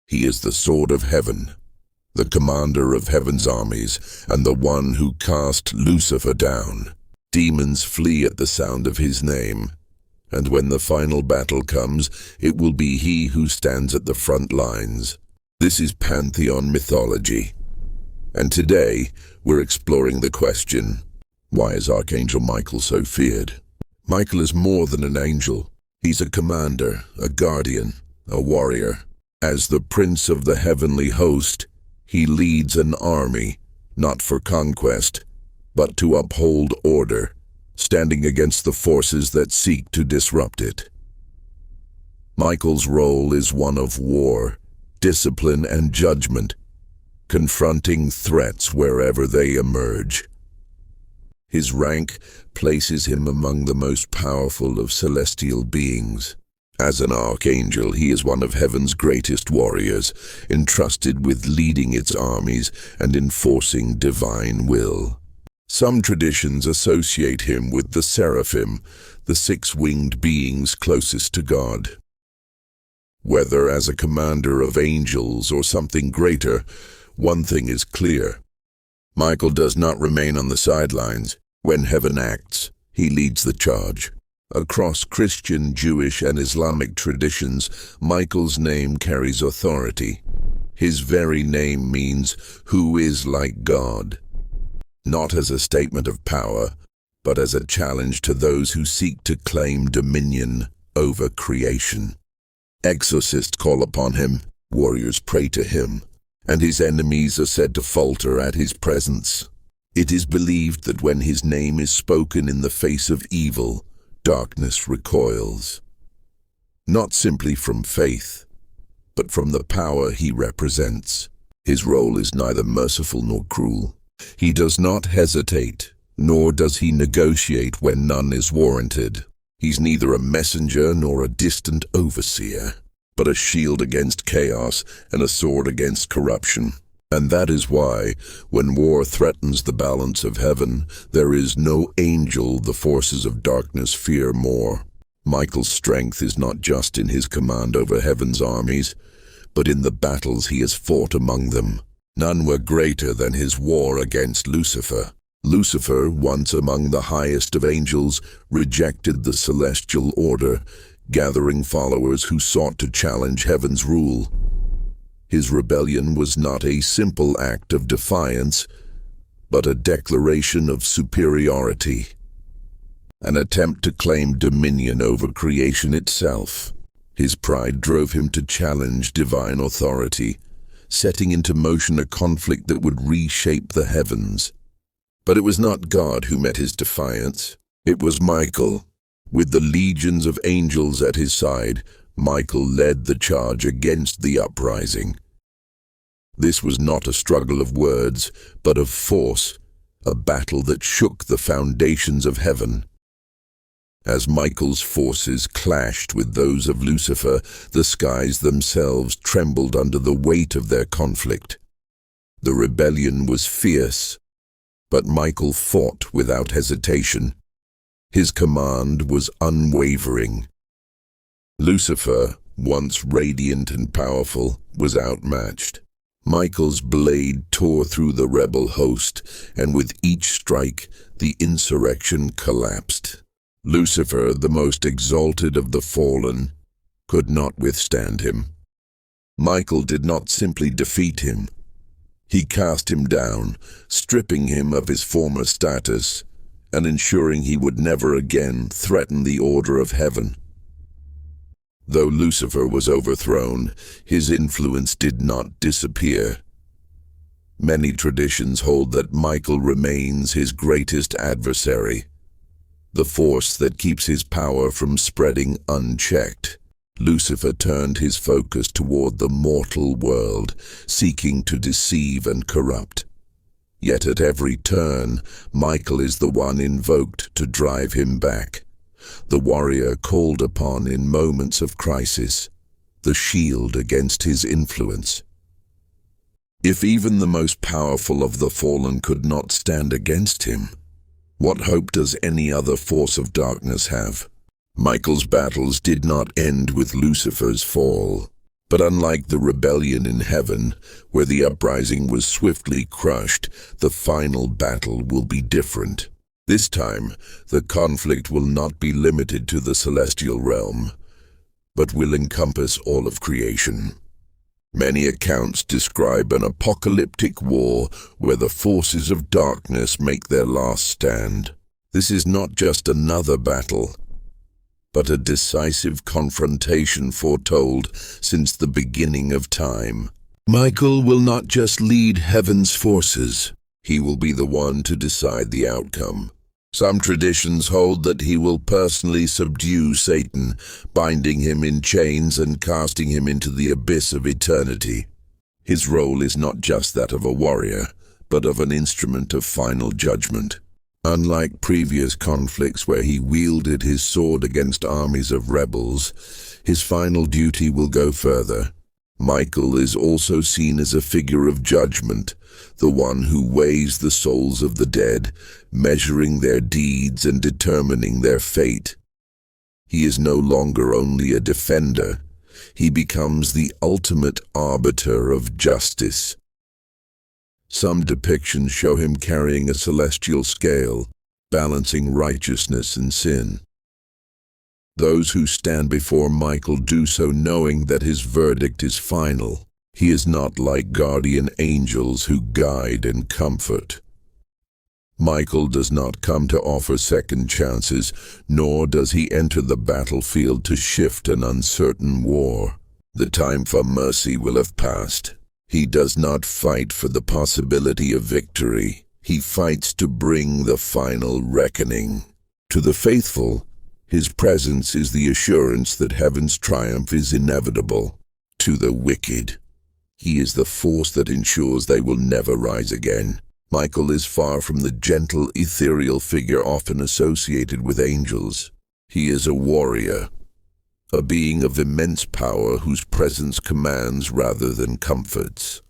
He is the sword of heaven, the commander of heaven's armies, and the one who cast Lucifer down. Demons flee at the sound of his name, and when the final battle comes, it will be he who stands at the front lines. This is Pantheon mythology, and today we're exploring the question, why is Archangel Michael so feared? Michael is more than an angel. He's a commander, a guardian, a warrior. As the prince of the heavenly host, he leads an army, not for conquest, but to uphold order, standing against the forces that seek to disrupt it. Michael's role is one of war, discipline, and judgment, confronting threats wherever they emerge. His rank places him among the most powerful of celestial beings. As an archangel, he is one of heaven's greatest warriors, entrusted with leading its armies and enforcing divine will. Some traditions associate him with the seraphim, the six-winged beings closest to God. Whether as a commander of angels or something greater, one thing is clear. Michael does not remain on the sidelines. When heaven acts, he leads the charge. Across Christian, Jewish, and Islamic traditions, Michael's name carries authority. His very name means, "who is like God," not as a statement of power, but as a challenge to those who seek to claim dominion over creation. Exorcists call upon him, warriors pray to him, and his enemies are said to falter at his presence. It is believed that when his name is spoken in the face of evil, darkness recoils. Not simply from faith, but from the power he represents. His role is neither merciful nor cruel. He does not hesitate, nor does he negotiate when none is warranted. He's neither a messenger nor a distant overseer, but a shield against chaos and a sword against corruption. And that is why, when war threatens the balance of heaven, there is no angel the forces of darkness fear more. Michael's strength is not just in his command over heaven's armies, but in the battles he has fought among them. None were greater than his war against Lucifer. Lucifer, once among the highest of angels, rejected the celestial order, gathering followers who sought to challenge heaven's rule. His rebellion was not a simple act of defiance, but a declaration of superiority, an attempt to claim dominion over creation itself. His pride drove him to challenge divine authority, setting into motion a conflict that would reshape the heavens. But it was not God who met his defiance. It was Michael. With the legions of angels at his side, Michael led the charge against the uprising. This was not a struggle of words, but of force, a battle that shook the foundations of heaven. As Michael's forces clashed with those of Lucifer, the skies themselves trembled under the weight of their conflict. The rebellion was fierce, but Michael fought without hesitation. His command was unwavering. Lucifer, once radiant and powerful, was outmatched. Michael's blade tore through the rebel host, and with each strike, the insurrection collapsed. Lucifer, the most exalted of the fallen, could not withstand him. Michael did not simply defeat him. He cast him down, stripping him of his former status, and ensuring he would never again threaten the order of heaven. Though Lucifer was overthrown, his influence did not disappear. Many traditions hold that Michael remains his greatest adversary, the force that keeps his power from spreading unchecked. Lucifer turned his focus toward the mortal world, seeking to deceive and corrupt. Yet at every turn, Michael is the one invoked to drive him back, the warrior called upon in moments of crisis, the shield against his influence. If even the most powerful of the fallen could not stand against him, what hope does any other force of darkness have? Michael's battles did not end with Lucifer's fall. But unlike the rebellion in heaven, where the uprising was swiftly crushed, the final battle will be different. This time, the conflict will not be limited to the celestial realm, but will encompass all of creation. Many accounts describe an apocalyptic war where the forces of darkness make their last stand. This is not just another battle, but a decisive confrontation foretold since the beginning of time. Michael will not just lead heaven's forces, he will be the one to decide the outcome. Some traditions hold that he will personally subdue Satan, binding him in chains and casting him into the abyss of eternity. His role is not just that of a warrior, but of an instrument of final judgment. Unlike previous conflicts where he wielded his sword against armies of rebels, his final duty will go further. Michael is also seen as a figure of judgment, the one who weighs the souls of the dead, measuring their deeds and determining their fate. He is no longer only a defender, he becomes the ultimate arbiter of justice. Some depictions show him carrying a celestial scale, balancing righteousness and sin. Those who stand before Michael do so knowing that his verdict is final. He is not like guardian angels who guide and comfort. Michael does not come to offer second chances, nor does he enter the battlefield to shift an uncertain war. The time for mercy will have passed. He does not fight for the possibility of victory. He fights to bring the final reckoning. To the faithful, his presence is the assurance that heaven's triumph is inevitable. To the wicked, he is the force that ensures they will never rise again. Michael is far from the gentle, ethereal figure often associated with angels. He is a warrior, a being of immense power whose presence commands rather than comforts.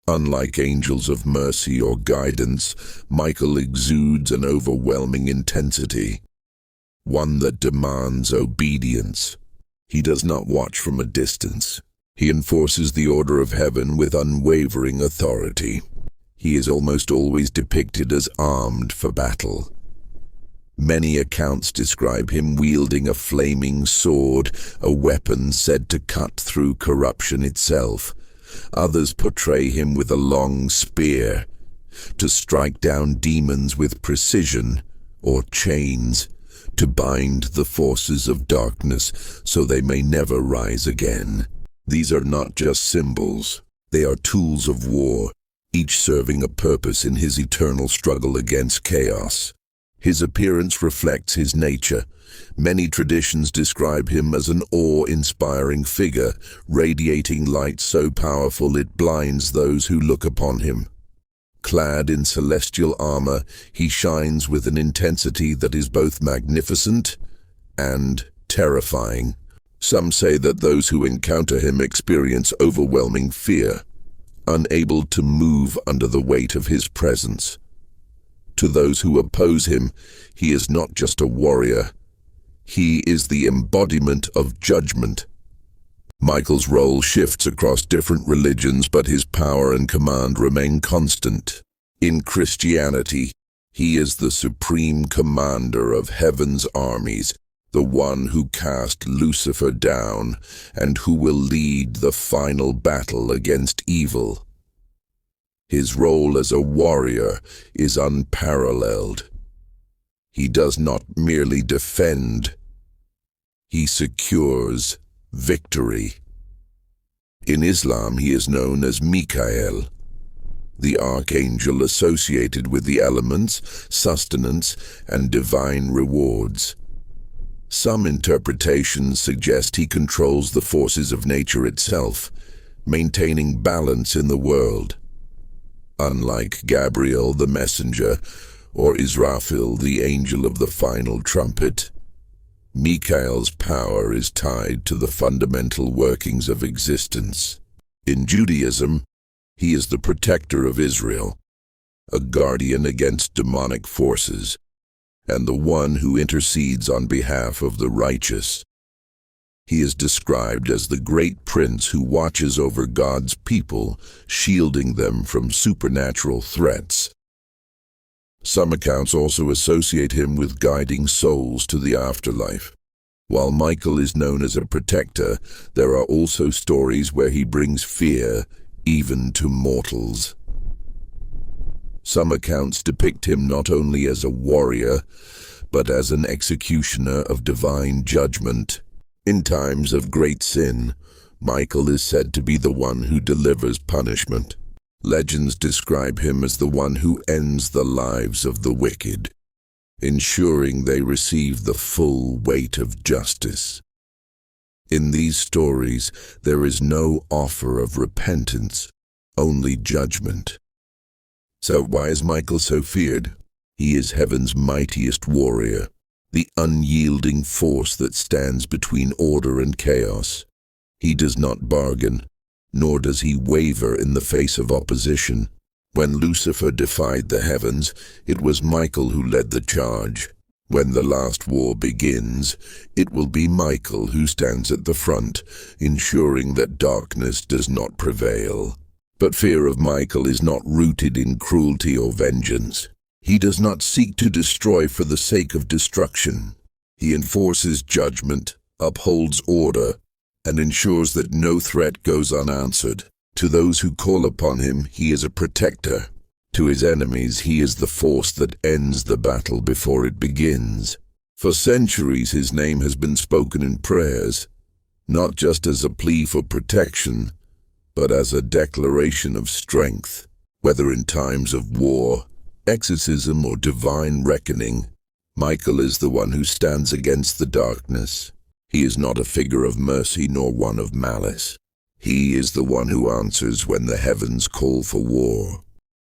Unlike angels of mercy or guidance, Michael exudes an overwhelming intensity, one that demands obedience. He does not watch from a distance. He enforces the order of heaven with unwavering authority. He is almost always depicted as armed for battle. Many accounts describe him wielding a flaming sword, a weapon said to cut through corruption itself. Others portray him with a long spear, to strike down demons with precision, or chains, to bind the forces of darkness so they may never rise again. These are not just symbols, they are tools of war, each serving a purpose in his eternal struggle against chaos. His appearance reflects his nature. Many traditions describe him as an awe-inspiring figure, radiating light so powerful it blinds those who look upon him. Clad in celestial armor, he shines with an intensity that is both magnificent and terrifying. Some say that those who encounter him experience overwhelming fear, unable to move under the weight of his presence. To those who oppose him, he is not just a warrior. He is the embodiment of judgment. Michael's role shifts across different religions, but his power and command remain constant. In Christianity, he is the supreme commander of heaven's armies, the one who cast Lucifer down and who will lead the final battle against evil. His role as a warrior is unparalleled. He does not merely defend, he secures victory. In Islam, he is known as Michael, the archangel associated with the elements, sustenance, and divine rewards. Some interpretations suggest he controls the forces of nature itself, maintaining balance in the world. Unlike Gabriel the messenger, or Israfil the angel of the final trumpet, Michael's power is tied to the fundamental workings of existence. In Judaism, he is the protector of Israel, a guardian against demonic forces, and the one who intercedes on behalf of the righteous. He is described as the great prince who watches over God's people, shielding them from supernatural threats. Some accounts also associate him with guiding souls to the afterlife. While Michael is known as a protector, there are also stories where he brings fear even to mortals. Some accounts depict him not only as a warrior, but as an executioner of divine judgment. In times of great sin, Michael is said to be the one who delivers punishment. Legends describe him as the one who ends the lives of the wicked, ensuring they receive the full weight of justice. In these stories, there is no offer of repentance, only judgment. So why is Michael so feared? He is heaven's mightiest warrior, the unyielding force that stands between order and chaos. He does not bargain, nor does he waver in the face of opposition. When Lucifer defied the heavens, it was Michael who led the charge. When the last war begins, it will be Michael who stands at the front, ensuring that darkness does not prevail. But fear of Michael is not rooted in cruelty or vengeance. He does not seek to destroy for the sake of destruction. He enforces judgment, upholds order, and ensures that no threat goes unanswered. To those who call upon him, he is a protector. To his enemies, he is the force that ends the battle before it begins. For centuries, his name has been spoken in prayers, not just as a plea for protection, but as a declaration of strength. Whether in times of war, exorcism, or divine reckoning, Michael is the one who stands against the darkness. He is not a figure of mercy nor one of malice. He is the one who answers when the heavens call for war.